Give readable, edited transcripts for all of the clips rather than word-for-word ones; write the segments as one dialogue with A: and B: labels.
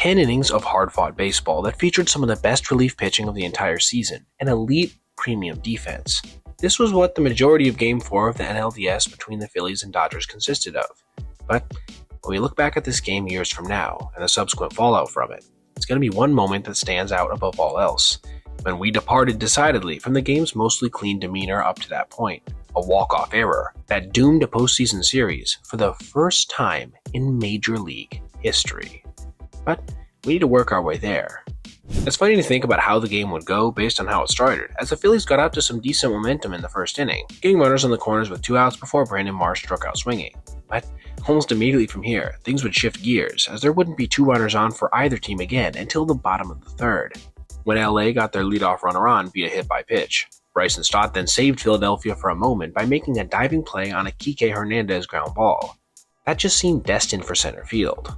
A: 10 innings of hard-fought baseball that featured some of the best relief pitching of the entire season and elite premium defense. This was what the majority of Game 4 of the NLDS between the Phillies and Dodgers consisted of. But when we look back at this game years from now and the subsequent fallout from it, it's going to be one moment that stands out above all else, when we departed decidedly from the game's mostly clean demeanor up to that point, a walk-off error that doomed a postseason series for the first time in Major League history. But we need to work our way there. It's funny to think about how the game would go based on how it started, as the Phillies got up to some decent momentum in the first inning, getting runners on the corners with 2 outs before Brandon Marsh struck out swinging. But almost immediately from here, things would shift gears, as there wouldn't be 2 runners on for either team again until the bottom of the third, when LA got their leadoff runner on via hit by pitch. Bryson Stott then saved Philadelphia for a moment by making a diving play on a Kike Hernandez ground ball. That just seemed destined for center field.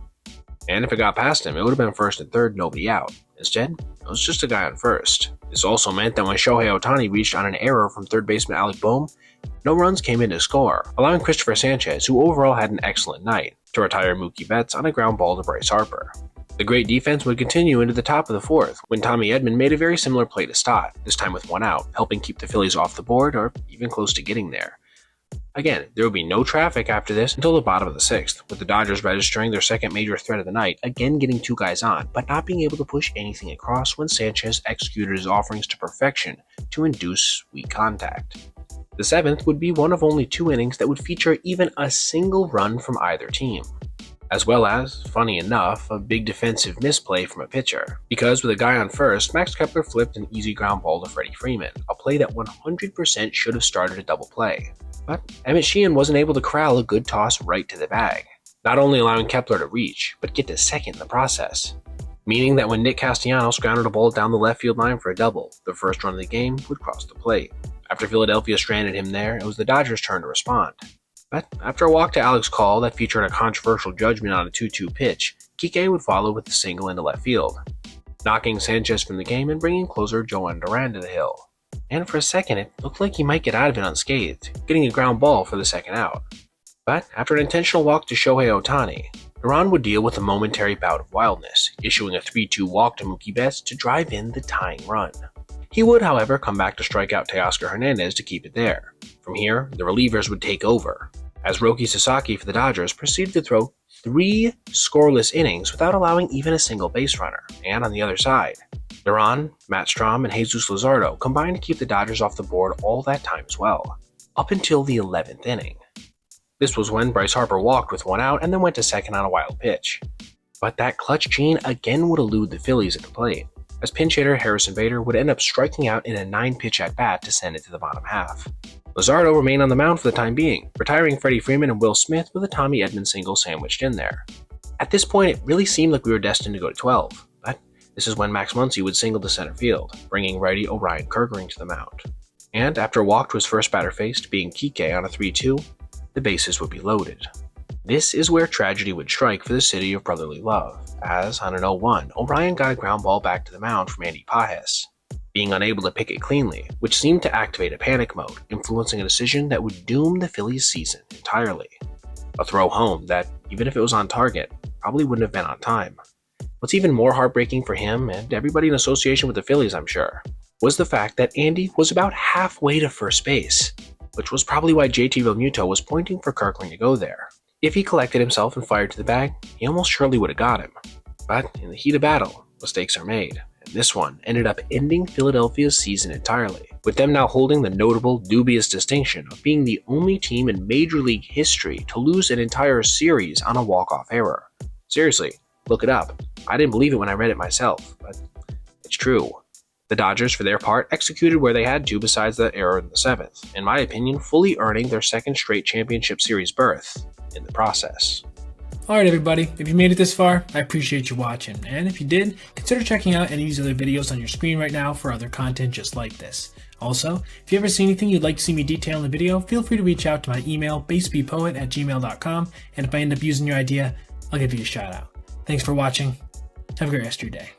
A: And if it got past him, it would have been first and third, nobody out. Instead, it was just a guy on first. This also meant that when Shohei Ohtani reached on an error from third baseman Alec Boehm, no runs came in to score, allowing Christopher Sanchez, who overall had an excellent night, to retire Mookie Betts on a ground ball to Bryce Harper. The great defense would continue into the top of the fourth, when Tommy Edman made a very similar play to Stott, this time with 1 out, helping keep the Phillies off the board or even close to getting there. Again, there would be no traffic after this until the bottom of the 6th, with the Dodgers registering their second major threat of the night, again getting 2 guys on, but not being able to push anything across when Sanchez executed his offerings to perfection to induce weak contact. The 7th would be one of only 2 innings that would feature even a single run from either team, as well as, funny enough, a big defensive misplay from a pitcher, because with a guy on first, Max Kepler flipped an easy ground ball to Freddie Freeman, a play that 100% should have started a double play. But Emmett Sheehan wasn't able to corral a good toss right to the bag, not only allowing Kepler to reach, but get to second in the process, meaning that when Nick Castellanos grounded a ball down the left field line for a double, the first run of the game would cross the plate. After Philadelphia stranded him there, it was the Dodgers' turn to respond. But after a walk to Alex Call that featured a controversial judgment on a 2-2 pitch, Kike would follow with a single into left field, knocking Sanchez from the game and bringing closer Joan Duran to the hill. And for a second, it looked like he might get out of it unscathed, getting a ground ball for the second out. But after an intentional walk to Shohei Ohtani, Duran would deal with a momentary bout of wildness, issuing a 3-2 walk to Mookie Betts to drive in the tying run. He would, however, come back to strike out Teoscar Hernandez to keep it there. From here, the relievers would take over, as Roki Sasaki for the Dodgers proceeded to throw 3 scoreless innings without allowing even a single base runner. And on the other side, Duran, Matt Strahm, and Jesus Luzardo combined to keep the Dodgers off the board all that time as well, up until the 11th inning. This was when Bryce Harper walked with 1 out and then went to second on a wild pitch. But that clutch gene again would elude the Phillies at the plate, as pinch hitter Harrison Bader would end up striking out in a 9-pitch at-bat to send it to the bottom half. Luzardo remained on the mound for the time being, retiring Freddie Freeman and Will Smith with a Tommy Edman single sandwiched in there. At this point, it really seemed like we were destined to go to 12, but this is when Max Muncy would single to center field, bringing righty Orion Kerkering to the mound. And after a walk to his first batter faced, being Kike on a 3-2, the bases would be loaded. This is where tragedy would strike for the city of brotherly love, as on an 0-1, Orion got a ground ball back to the mound from Andy Pages, being unable to pick it cleanly, which seemed to activate a panic mode, influencing a decision that would doom the Phillies' season entirely. A throw home that, even if it was on target, probably wouldn't have been on time. What's even more heartbreaking for him, and everybody in association with the Phillies I'm sure, was the fact that Andy was about halfway to first base, which was probably why JT Realmuto was pointing for Kerkering to go there. If he collected himself and fired to the bag, he almost surely would have got him. But in the heat of battle, mistakes are made, and this one ended up ending Philadelphia's season entirely, with them now holding the notable, dubious distinction of being the only team in Major League history to lose an entire series on a walk-off error. Seriously, look it up. I didn't believe it when I read it myself, but it's true. The Dodgers, for their part, executed where they had to besides that error in the 7th, in my opinion, fully earning their second straight championship series berth in the process.
B: Alright everybody, if you made it this far, I appreciate you watching, and if you did, consider checking out any of these other videos on your screen right now for other content just like this. Also, if you ever see anything you'd like to see me detail in the video, feel free to reach out to my email, basebpoet@gmail.com, and if I end up using your idea, I'll give you a shout out. Thanks for watching. Have a great rest of your day.